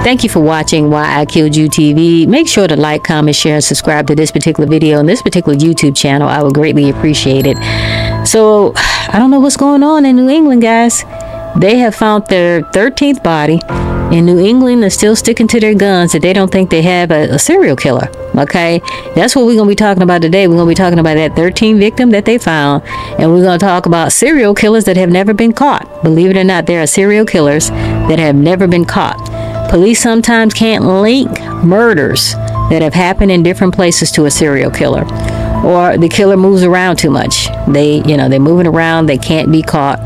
Thank you for watching Why I Killed You TV. Make sure to like, comment, share, and subscribe to this particular video and this particular YouTube channel. I would greatly appreciate it. So, I don't know what's going on in New England, guys. They have found their 13th body. In New England, they're still sticking to their guns that they don't think they have a serial killer. Okay, that's what we're going to be talking about today. We're going to be talking about that 13th victim that they found, and we're going to talk about serial killers that have never been caught. Believe it or not, there are serial killers that have never been caught. Police sometimes can't link murders that have happened in different places to a serial killer, or the killer moves around too much. They're moving around, they can't be caught,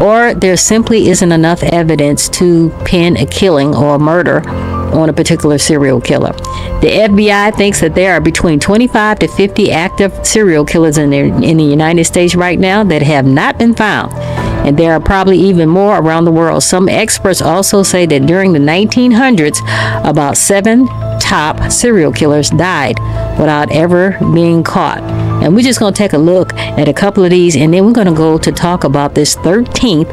or there simply isn't enough evidence to pin a killing or a murder on a particular serial killer. The FBI thinks that there are between 25 to 50 active serial killers in the United States right now that have not been found. And there are probably even more around the world. Some experts also say that during the 1900s, about 7 top serial killers died without ever being caught. And we're just going to take a look at a couple of these, and then we're going to go to talk about this 13th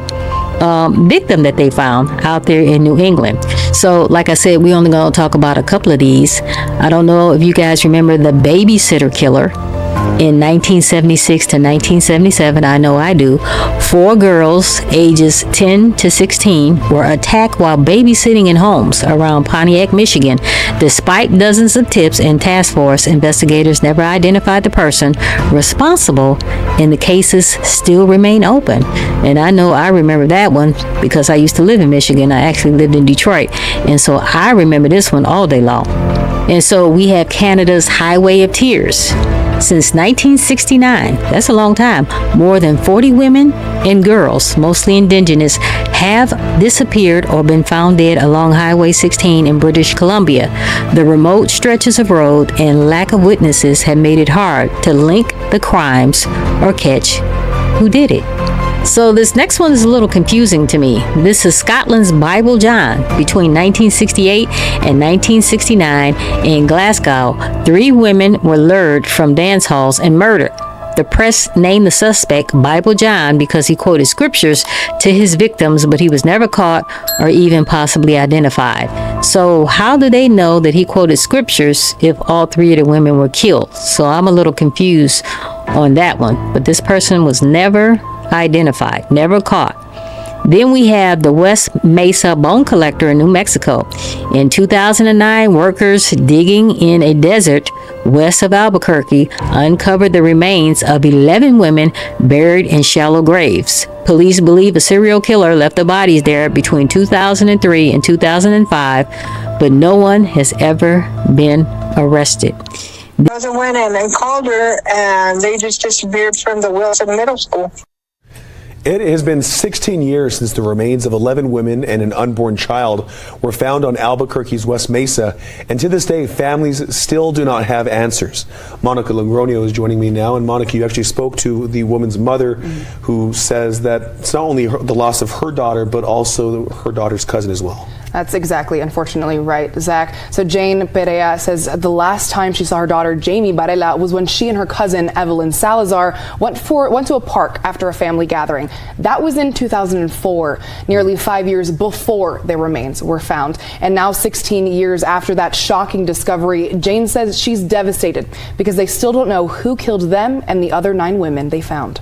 victim that they found out there in New England. So, like I said, we're only going to talk about a couple of these. I don't know if you guys remember the Babysitter killer in 1976 to 1977. I know I do. 4 girls ages 10 to 16 were attacked while babysitting in homes around Pontiac, Michigan. Despite dozens of tips and task force, investigators never identified the person responsible, and the cases still remain open. And I know I remember that one because I used to live in Michigan. I actually lived in Detroit, and so I remember this one all day long. And so we have Canada's Highway of Tears. Since 1969, that's a long time, more than 40 women and girls, mostly indigenous, have disappeared or been found dead along Highway 16 in British Columbia. The remote stretches of road and lack of witnesses have made it hard to link the crimes or catch who did it. So this next one is a little confusing to me. This is Scotland's Bible John. Between 1968 and 1969 in Glasgow, 3 women were lured from dance halls and murdered. The press named the suspect Bible John because he quoted scriptures to his victims, but he was never caught or even possibly identified. So how do they know that he quoted scriptures if all 3 of the women were killed? So I'm a little confused on that one. But this person was never identified, never caught. Then we have the West Mesa bone collector in New Mexico. In 2009, workers digging in a desert west of Albuquerque uncovered the remains of 11 women buried in shallow graves. Police believe a serial killer left the bodies there between 2003 and 2005, but no one has ever been arrested. Brother went in and called her, and they just disappeared from the Wilson Middle School. It has been 16 years since the remains of 11 women and an unborn child were found on Albuquerque's West Mesa, and to this day, families still do not have answers. Monica Logroño is joining me now, and Monica, you actually spoke to the woman's mother, who says that it's not only the loss of her daughter, but also her daughter's cousin as well. That's exactly, unfortunately, right, Zach. So Jane Perea says the last time she saw her daughter, Jamie Barela, was when she and her cousin, Evelyn Salazar, went to a park after a family gathering. That was in 2004, nearly 5 years before their remains were found. And now 16 years after that shocking discovery, Jane says she's devastated because they still don't know who killed them and the other 9 women they found.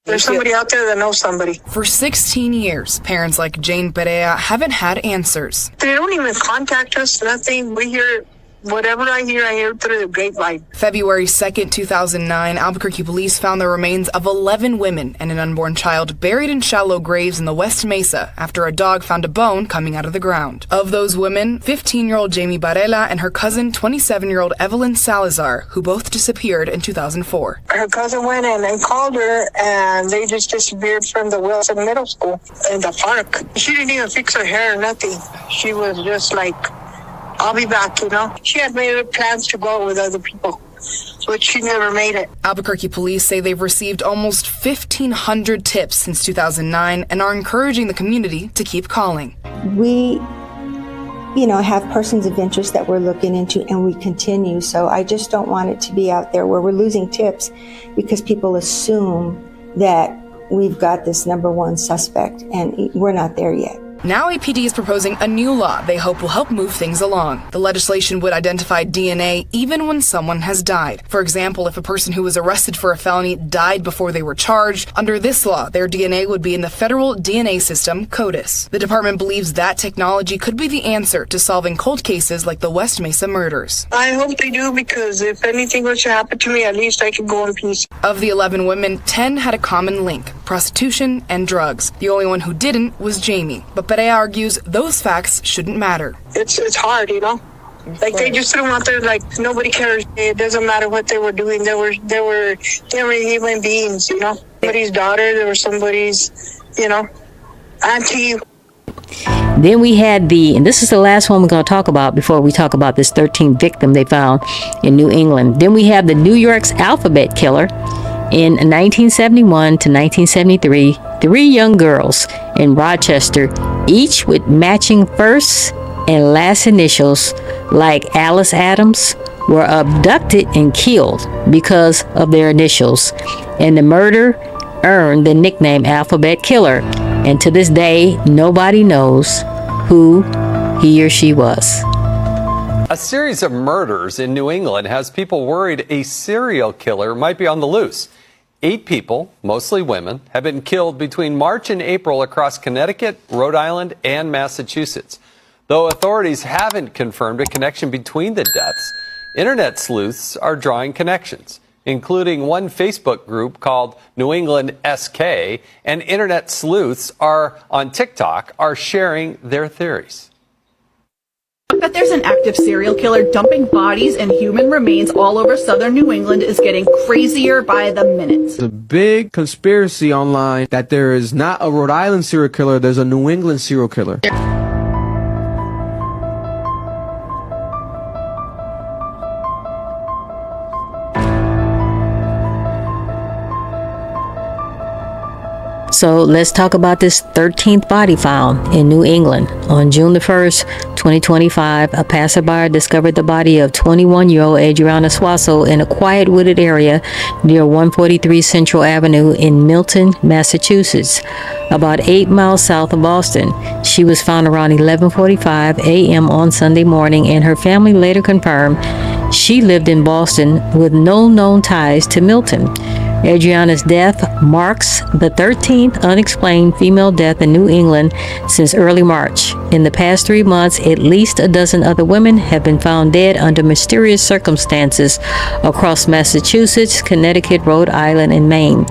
There's somebody out there that knows somebody. For 16 years, parents like Jane Perea haven't had answers. They don't even contact us, nothing. We hear whatever I hear through the grapevine. February 2nd, 2009, Albuquerque police found the remains of 11 women and an unborn child buried in shallow graves in the West Mesa after a dog found a bone coming out of the ground. Of those women, 15-year-old Jamie Barela and her cousin, 27-year-old Evelyn Salazar, who both disappeared in 2004. Her cousin went in and called her, and they just disappeared from the Wilson Middle School in the park. She didn't even fix her hair or nothing. She was just like, I'll be back, you know. She had made plans to go with other people, but she never made it. Albuquerque police say they've received almost 1,500 tips since 2009 and are encouraging the community to keep calling. We, have persons of interest that we're looking into, and we continue. So I just don't want it to be out there where we're losing tips because people assume that we've got this number one suspect, and we're not there yet. Now APD is proposing a new law they hope will help move things along. The legislation would identify DNA even when someone has died. For example, if a person who was arrested for a felony died before they were charged, under this law, their DNA would be in the federal DNA system, CODIS. The department believes that technology could be the answer to solving cold cases like the West Mesa murders. I hope they do, because if anything was to happen to me, at least I could go in peace. Of the 11 women, 10 had a common link: prostitution and drugs. The only one who didn't was Jamie. But Perea argues those facts shouldn't matter. It's hard, you know? Like, they just threw them out there like nobody cares. It doesn't matter what they were doing. They were human beings, you know? Somebody's daughter, they were somebody's, you know, auntie. Then we had and this is the last one we're going to talk about before we talk about this 13th victim they found in New England. Then we have the New York's alphabet killer. In 1971 to 1973, 3 young girls in Rochester, each with matching first and last initials like Alice Adams, were abducted and killed because of their initials. And the murder earned the nickname Alphabet Killer. And to this day, nobody knows who he or she was. A series of murders in New England has people worried a serial killer might be on the loose. 8 people, mostly women, have been killed between March and April across Connecticut, Rhode Island, and Massachusetts. Though authorities haven't confirmed a connection between the deaths, internet sleuths are drawing connections, including one Facebook group called New England SK, and internet sleuths on TikTok are sharing their theories. That there's an active serial killer dumping bodies and human remains all over southern New England is getting crazier by the minute. There's a big conspiracy online that there is not a Rhode Island serial killer, there's a New England serial killer. So let's talk about this 13th body found in New England. On June the 1st, 2025, a passerby discovered the body of 21-year-old Adriana Suazo in a quiet wooded area near 143 Central Avenue in Milton, Massachusetts, about 8 miles south of Boston. She was found around 11:45 a.m. on Sunday morning, and her family later confirmed she lived in Boston with no known ties to Milton. Adriana's death marks the 13th unexplained female death in New England since early March. In the past 3 months, at least a dozen other women have been found dead under mysterious circumstances across Massachusetts, Connecticut, Rhode Island, and Maine.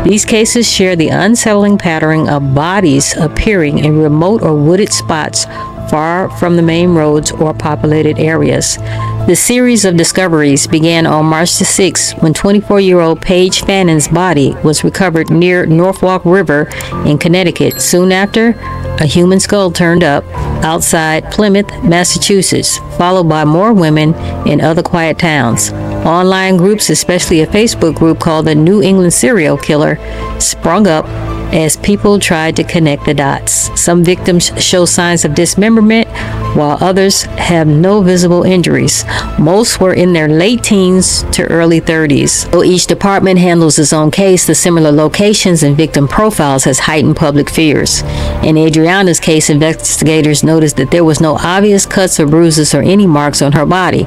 These cases share the unsettling pattern of bodies appearing in remote or wooded spots far from the main roads or populated areas. The series of discoveries began on March the 6th when 24-year-old Paige Fannon's body was recovered near Norfolk River in Connecticut. Soon after, a human skull turned up outside Plymouth, Massachusetts, followed by more women in other quiet towns. Online groups, especially a Facebook group called the New England Serial Killer, sprung up as people tried to connect the dots. Some victims show signs of dismemberment, while others have no visible injuries. Most were in their late teens to early 30s. Though each department handles its own case, the similar locations and victim profiles has heightened public fears. In Adriana's case, investigators noticed that there was no obvious cuts or bruises or any marks on her body.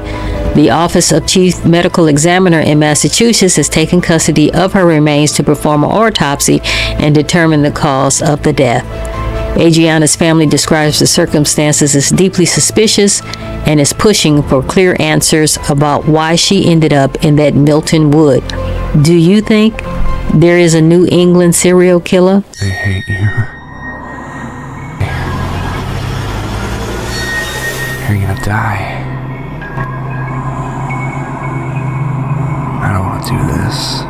The Office of Chief Medical Examiner in Massachusetts has taken custody of her remains to perform an autopsy and determine the cause of the death. Adriana's family describes the circumstances as deeply suspicious and is pushing for clear answers about why she ended up in that Milton wood. Do you think there is a New England serial killer? They hate you. You're gonna die. I don't want to do this.